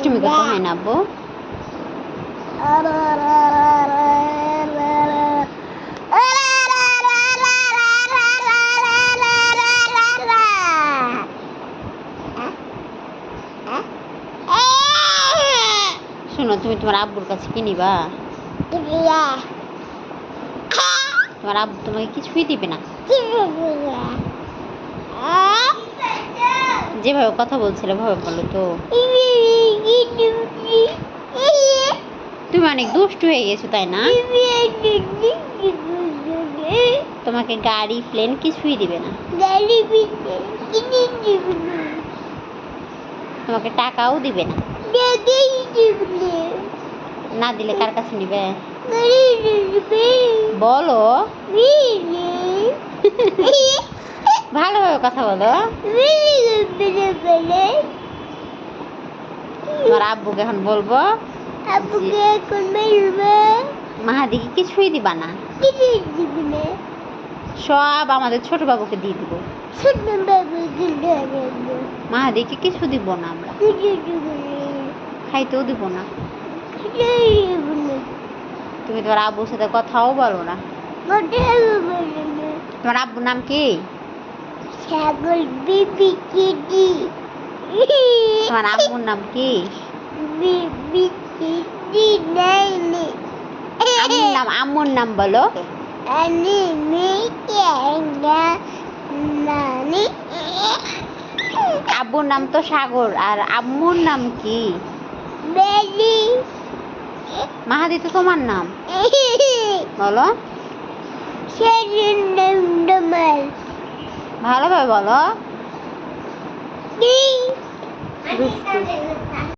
দুষ্টুমি করতে হয় না আব্বু। শোনো, তুমি তোমার আব্বুর কাছে কি নিবা? তোমার আব্বু তোমাকে কিছুই দিবে না। যেভাবে কথা বলছিল ভাবে বলো তো। তুমি অনেক দুষ্টু হয়ে গেছো, তাই না? তোমাকে গাড়ি প্লেন কিছুই দিবে না। তোমাকে টাকাও দিবে না। না দিলে কার কাছে নিবে বলো? ভালোভাবে কথা বলো। তোমার আব্বুকে এখন বলবো মাহাদিকে কিছুই দিবা না, সব আমাদের ছোট বাবুকে দিয়ে দিব। মাহাদিকে কিছু দিব না, আমরা খাইতেও দিব না। তুমি তোমার আব্বুর সাথে কথাও বলো না। তোমার আব্বুর নাম কি? ছাগল বিবি কিডি। তোমার আম্মুর নাম কি? বিবি কিডি নাইনি। আম্মুর নাম বলো। আনি মিকেঙ্গা নানি। আব্বুর নাম তো সাগর, আর আম্মুর নাম কি? বেলি। মাহাদি তো তোমার নাম, বলো। ভালোভাবে বলো।